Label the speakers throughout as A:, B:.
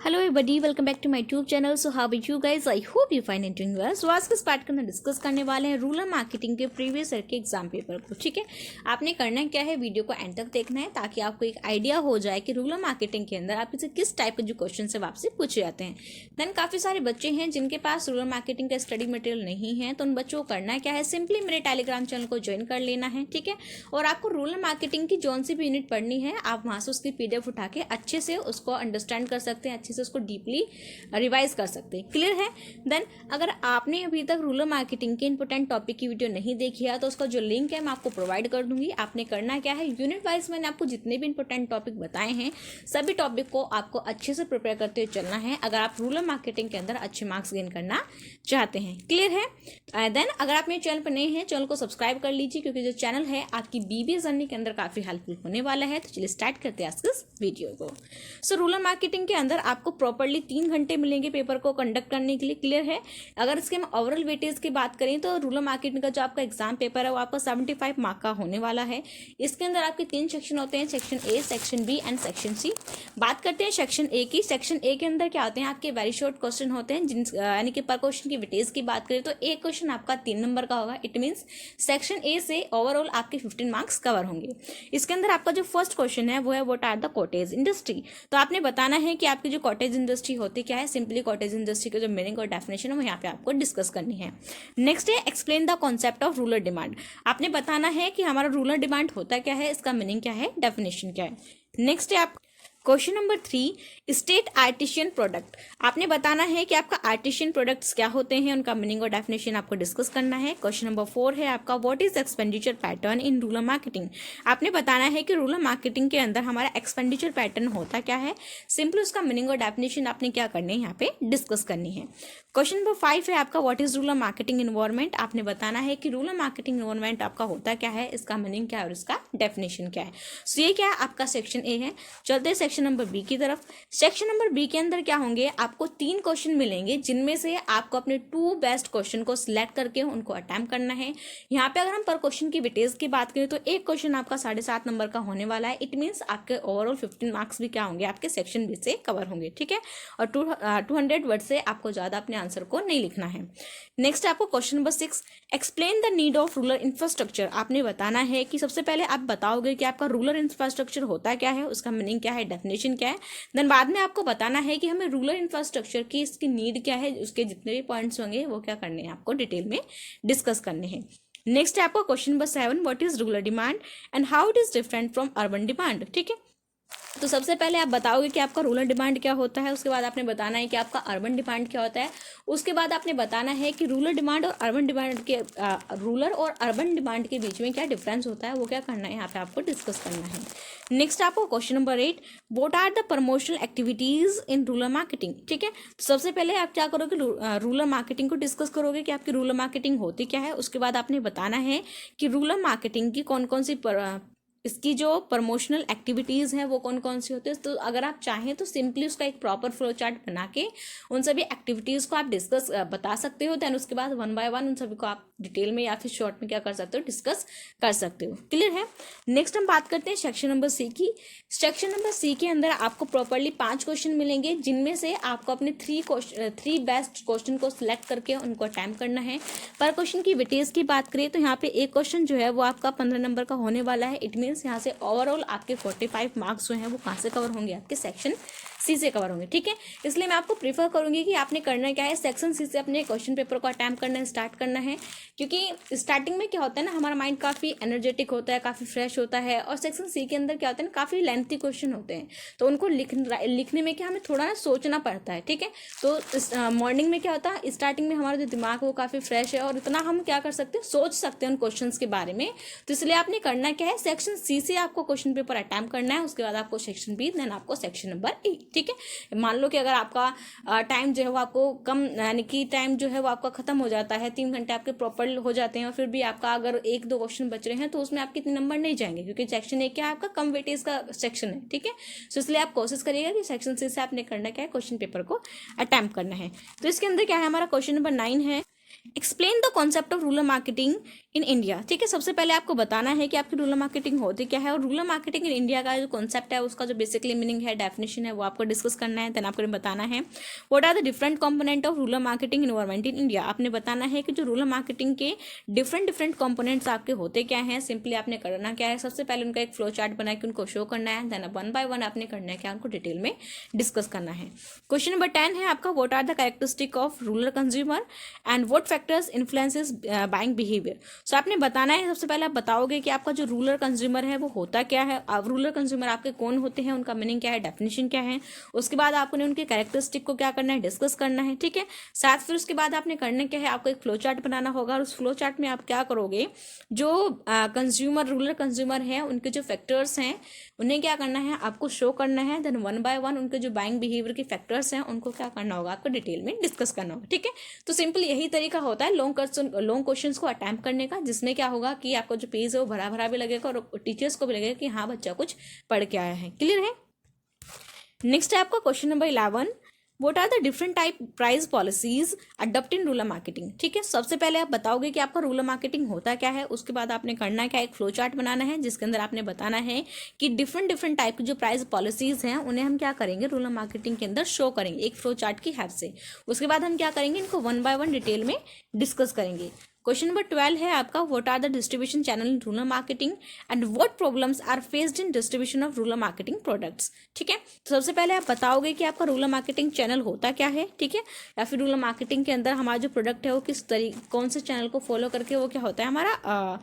A: Hello everybody, welcome back to my YouTube channel. So how are you guys? I hope you fine and doing well. So आज के इस part के अंदर discuss करने वाले हैं रूरल मार्केटिंग के प्रीवियस ईयर के एग्जाम पेपर को। ठीक है, आपने करना क्या है, वीडियो को एंड तक देखना है ताकि आपको एक आइडिया हो जाए कि रूरल मार्केटिंग के अंदर आपसे किस टाइप के जो क्वेश्चन है आपसे पूछे जाते हैं। देन काफ़ी सारे बच्चे हैं जिनके पास रूरल मार्केटिंग का स्टडी मटेरियल नहीं है, तो उन बच्चों को करना क्या है, सिंपली मेरे टेलीग्राम चैनल को ज्वाइन कर लेना है। ठीक है, और आपको रूरल मार्केटिंग की जौन सी भी यूनिट पढ़नी है, आप वहाँ से उसकी PDF उठा के अच्छे से उसको अंडरस्टैंड कर सकते हैं, अच्छे से उसको डीपली रिवाइज कर सकते हैं। क्लियर है? देन अगर आपने अभी तक रूरल मार्केटिंग के इंपॉर्टेंट टॉपिक की वीडियो नहीं देखी है तो उसका जो लिंक है मैं आपको प्रोवाइड कर दूंगी। आपने करना क्या है, यूनिट वाइज मैंने आपको जितने भी इंपॉर्टेंट टॉपिक बताए हैं सभी टॉपिक को आपको अच्छे से प्रिपेयर करते हुए चलना है अगर आप रूरल मार्केटिंग के अंदर अच्छे मार्क्स गेन करना चाहते हैं। क्लियर है? देन अगर आप मेरे चैनल पर नए हैं, चैनल को सब्सक्राइब कर लीजिए क्योंकि जो चैनल है आपकी BBA जर्नी के अंदर काफी हेल्पफुल होने वाला है। तो चलिए स्टार्ट करते हैं आज इस वीडियो को। सो रूरल मार्केटिंग के अंदर आपको प्रॉपरली 3 घंटे मिलेंगे पेपर को कंडक्ट करने के लिए। क्लियर है? अगर इसके हम ओवरऑल वेटेज की बात करें तो रूरल मार्केटिंग का जो आपका एग्जाम पेपर है वो आपका 75 मार्क का होने वाला है। इसके अंदर आपके 3 सेक्शन होते हैं, section A, section B and section C। बात करते हैं सेक्शन A की। सेक्शन A के अंदर क्या होते हैं, आपके वेरी शॉर्ट क्वेश्चन होते हैं, जिन यानी कि पर क्वेश्चन की वेटेज की बात करें तो एक क्वेश्चन आपका 3 नंबर का होगा। इट मीन्स सेक्शन A से ओवरऑल आपके 15 मार्क्स कवर होंगे। इसके अंदर आपका जो फर्स्ट क्वेश्चन है वो है what are the cottage industry. तो आपने बताना है कि आपकी जो कॉटेज इंडस्ट्री होती क्या है, सिंपली कॉटेज इंडस्ट्री का जो मीनिंग और डेफिनेशन है वो यहाँ पे आपको डिस्कस करनी है। नेक्स्ट है explain the concept of rural demand. आपने बताना है कि हमारा रूरल डिमांड होता क्या है, इसका मीनिंग क्या है, डेफिनेशन क्या है। नेक्स्ट है आप question number 3 state artisan product. आपने बताना है कि आपका आर्टिशियन प्रोडक्ट्स क्या होते हैं, उनका मीनिंग और डेफिनेशन आपको डिस्कस करना है। क्वेश्चन नंबर 4 है आपका what is expenditure pattern in rural marketing. आपने बताना है कि रूरल मार्केटिंग के अंदर हमारा एक्सपेंडिचर पैटर्न होता क्या है, सिंपली उसका मीनिंग और डेफिनेशन आपने क्या करनी है, यहाँ पे डिस्कस करनी है। क्वेश्चन नंबर 5 है आपका what is rural marketing environment. आपने बताना है कि रूरल मार्केटिंग इन्वायरमेंट आपका होता क्या है, इसका मीनिंग क्या है और इसका डेफिनेशन क्या है। सो ये क्या है, आपका सेक्शन A है। चलते सेक्शन नंबर B की तरफ। सेक्शन नंबर B के अंदर क्या होंगे, आपको 3 क्वेश्चन मिलेंगे जिनमें से आपको अपने 2 बेस्ट क्वेश्चन को सिलेक्ट करके उनको अटेम्प्ट करना है। यहाँ पे अगर हम पर क्वेश्चन की वेटेज की बात करें तो एक क्वेश्चन आपका 7.5 नंबर का होने वाला है। इट मीन्स आपके ओवरऑल 15 मार्क्स भी क्या होंगे, आपके सेक्शन B से कवर होंगे। ठीक है, और 200 वर्ड से आपको ज्यादा अपने आंसर को नहीं लिखना है। नेक्स्ट आपको question number 6 explain the need of rural infrastructure. आपने बताना है कि सबसे पहले आप बताओगे कि आपका रूरल इंफ्रास्ट्रक्चर होता क्या है, उसका मीनिंग क्या है, डेफिनेशन क्या है। देन बाद में आपको बताना है कि हमें रूरल इंफ्रास्ट्रक्चर की इसकी नीड क्या है, उसके जितने भी पॉइंट्स होंगे वो क्या करने हैं, आपको डिटेल में डिस्कस करने हैं। नेक्स्ट है आपका question number 7 what is rural demand and how it is different from urban demand. ठीक है, तो सबसे पहले आप बताओगे कि आपका रूरल डिमांड क्या होता है, उसके बाद आपने बताना है कि आपका अर्बन डिमांड क्या होता है, उसके बाद आपने बताना है कि रूरल डिमांड और अर्बन डिमांड के रूरल और अर्बन डिमांड के बीच में क्या डिफरेंस होता है, वो क्या करना है, यहाँ पे आपको डिस्कस करना है। नेक्स्ट आपको question number 8 what are the promotional activities in rural marketing. ठीक है, तो सबसे पहले आप क्या करोगे, रूरल मार्केटिंग को डिस्कस करोगे कि आपकी रूरल मार्केटिंग होती क्या है। उसके बाद आपने बताना है कि रूरल मार्केटिंग की कौन कौन सी इसकी जो प्रमोशनल एक्टिविटीज़ हैं वो कौन कौन सी होती है। तो अगर आप चाहें तो सिंपली उसका एक प्रॉपर फ्लो चार्ट बना के उन सभी एक्टिविटीज़ को आप डिस्कस बता सकते हो। दैन उसके बाद 1 बाय 1 उन सभी को आप डिटेल में या फिर शॉर्ट में क्या कर सकते हो, डिस्कस कर सकते हो। क्लियर है? नेक्स्ट हम बात करते हैं सेक्शन नंबर C की। सेक्शन नंबर C के अंदर आपको प्रॉपरली 5 क्वेश्चन मिलेंगे जिनमें से आपको अपने 3 बेस्ट क्वेश्चन को सिलेक्ट करके उनको अटेम्प्ट करना है। पर क्वेश्चन की वेटेज की बात करें तो यहाँ पे एक क्वेश्चन जो है वो आपका 15 नंबर का होने वाला है। इट मीन यहाँ से ओवरऑल आपके 45 मार्क्स जो हैं वो कहाँ से कवर होंगे, आपके सेक्शन C से कवर होंगे। ठीक है, इसलिए मैं आपको प्रीफर करूंगी कि आपने करना क्या है, सेक्शन C से अपने क्वेश्चन पेपर को अटेम्प्ट करना स्टार्ट करना है। क्योंकि स्टार्टिंग में क्या होता है ना, हमारा माइंड काफ़ी एनर्जेटिक होता है, काफ़ी फ्रेश होता है, और सेक्शन C के अंदर क्या होता है ना, काफ़ी लेंथी क्वेश्चन होते हैं, तो उनको लिखने में क्या हमें थोड़ा ना सोचना पड़ता है। ठीक है, तो मॉर्निंग में क्या होता है, स्टार्टिंग में हमारा जो दिमाग है वो काफ़ी फ्रेश है और इतना हम क्या कर सकते हैं, सोच सकते हैं उन क्वेश्चन के बारे में। तो इसलिए आपने करना क्या है, सेक्शन C से आपको क्वेश्चन पेपर अटेम्प्ट करना है, उसके बाद आपको सेक्शन B, देन आपको सेक्शन नंबर A। ठीक है, मान लो कि अगर आपका टाइम जो है वो आपको कम, यानी कि टाइम जो है वो आपका खत्म हो जाता है, 3 घंटे आपके प्रॉपर हो जाते हैं और फिर भी आपका अगर 1-2 क्वेश्चन बच रहे हैं तो उसमें आपके इतने नंबर नहीं जाएंगे क्योंकि सेक्शन A क्या है, आपका कम वेटेज का सेक्शन है। ठीक है, तो इसलिए आप कोशिश करिएगा कि सेक्शन C से आपने करना क्या है, क्वेश्चन पेपर को अटेम्प्ट करना है। तो इसके अंदर क्या है, हमारा क्वेश्चन नंबर 9 है explain the concept of rural marketing in India. ठीक है, सबसे पहले आपको बताना है कि आपकी रूरल मार्केटिंग होती क्या है, और रूरल मार्केटिंग इन इंडिया का जो कॉन्सेप्ट है उसका जो बेसिकली मीनिंग है, डेफिनेशन है, वो आपको डिस्कस करना है। देन आपको बताना है what are the different component of rural marketing environment in India. आपने बताना है कि जो रूरल मार्केटिंग के डिफरेंट कंपोनेंट्स आपके होते क्या हैं। सिंपली आपने करना क्या है, सबसे पहले उनका एक फ्लो चार्ट बना के उनको शो करना है। देन वन बाय वन आपने करना है क्या, उनको डिटेल में डिस्कस करना है। क्वेश्चन नंबर 10 है आपका, what are the characteristic of rural consumer and what factors influences buying behaviour. So आपने बताना है, सबसे पहले आप बताओगे कि आपका जो रूरल कंज्यूमर है वो होता क्या है, रूरल कंज्यूमर आपके कौन होते हैं, उनका मीनिंग क्या है, डेफिनेशन क्या है। उसके बाद आपने उनके कैरेक्टरिस्टिक को क्या करना है, डिस्कस करना है। ठीक है, साथ फिर उसके बाद आपने करना क्या है, आपको एक फ्लो चार्ट बनाना होगा, और उस फ्लो चार्ट में आप क्या करोगे, जो कंज्यूमर रूरल कंज्यूमर है उनके जो फैक्टर्स हैं उन्हें क्या करना है, आपको शो करना है। देन वन बाय वन उनके जो बाइंग बिहेवियर के फैक्टर्स हैं उनको क्या करना होगा, आपको डिटेल में डिस्कस करना होगा। ठीक है, तो सिंपल यही तरीका होता है लॉन्ग क्वेश्चंस को अटेम्प्ट करने का, जिसमें क्या होगा कि आपको जो पेज है वो भरा भरा भी लगेगा और टीचर्स को भी लगेगा कि हाँ बच्चा कुछ पढ़ के आया है। क्लियर है। नेक्स्ट है आपका question number 11, what are the different type price policies adopt in rural marketing. ठीक है, सबसे पहले आप बताओगे कि आपका रूरल मार्केटिंग होता क्या है। उसके बाद आपने करना क्या, एक फ्लो चार्ट बनाना है जिसके अंदर आपने बताना है कि डिफरेंट टाइप की जो प्राइस पॉलिसीज हैं उन्हें हम क्या करेंगे, रूरल मार्केटिंग के अंदर शो करेंगे एक फ्लो चार्ट की हेल्प से। उसके बाद हम क्या करेंगे, इनको वन बाय वन डिटेल में डिस्कस करेंगे। क्वेश्चन नंबर 12 है आपका, what are the distribution channel in rural marketing and what problems are faced in distribution of rural marketing products. ठीक है, तो सबसे पहले आप बताओगे कि आपका रूरल मार्केटिंग चैनल होता क्या है। ठीक है, या फिर रूरल मार्केटिंग के अंदर हमारा जो प्रोडक्ट है वो किस तरीके कौन से चैनल को फॉलो करके वो क्या होता है, हमारा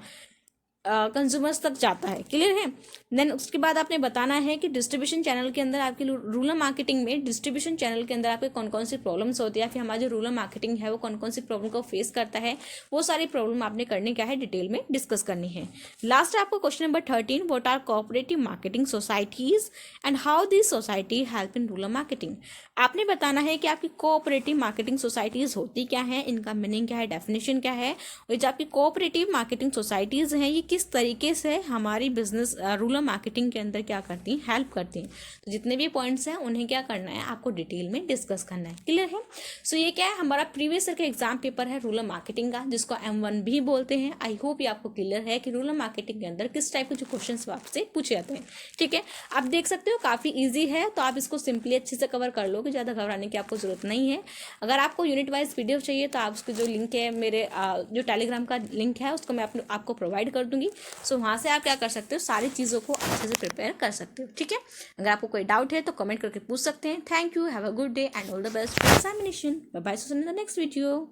A: कंज्यूमर्स तक जाता है। क्लियर है। देन उसके बाद आपने बताना है कि डिस्ट्रीब्यूशन चैनल के अंदर आपकी रूरल मार्केटिंग में डिस्ट्रीब्यूशन चैनल के अंदर आपके कौन कौन सी प्रॉब्लम्स होती है, या फिर हमारा जो रूरल मार्केटिंग है वो कौन कौन सी प्रॉब्लम को फेस करता है, वो सारी प्रॉब्लम आपने करने क्या है, डिटेल में डिस्कस करनी है। लास्ट है आपको question number 13, what are cooperative marketing societies and how this society help in rural marketing. आपने बताना है कि आपकी कोऑपरेटिव मार्केटिंग सोसाइटीज होती क्या है, इनका मीनिंग क्या है, डेफिनेशन क्या है, और जो आपकी कोऑपरेटिव मार्केटिंग सोसाइटीज हैं ये किस तरीके से हमारी बिजनेस रूरल मार्केटिंग के अंदर क्या करती हैं, हेल्प करती हैं। तो जितने भी पॉइंट्स हैं उन्हें क्या करना है, आपको डिटेल में डिस्कस करना है। क्लियर है। सो ये क्या है, हमारा प्रीवियस ईयर का एग्जाम पेपर है रूरल मार्केटिंग का, जिसको M1 भी बोलते हैं। आई होप ये आपको क्लियर है कि रूरल मार्केटिंग के अंदर किस टाइप के जो क्वेश्चन आपसे पूछे जाते हैं। ठीक है, आप देख सकते हो काफ़ी ईजी है, तो आप इसको सिंपली अच्छे से कवर कर लो, ज़्यादा घबराने की आपको जरूरत नहीं है। अगर आपको यूनिट वाइज PDF चाहिए तो आप उसकी जो लिंक है, मेरे जो टेलीग्राम का लिंक है उसको मैं आपको प्रोवाइड कर दूंगी। सो वहाँ से आप क्या कर सकते हो, सारी चीज़ों को अच्छे से प्रिपेयर कर सकते हो। ठीक है, अगर आपको कोई डाउट है तो कमेंट करके पूछ सकते हैं। Thank you, have a good day and all the best for examination. Bye bye, see you in the next video.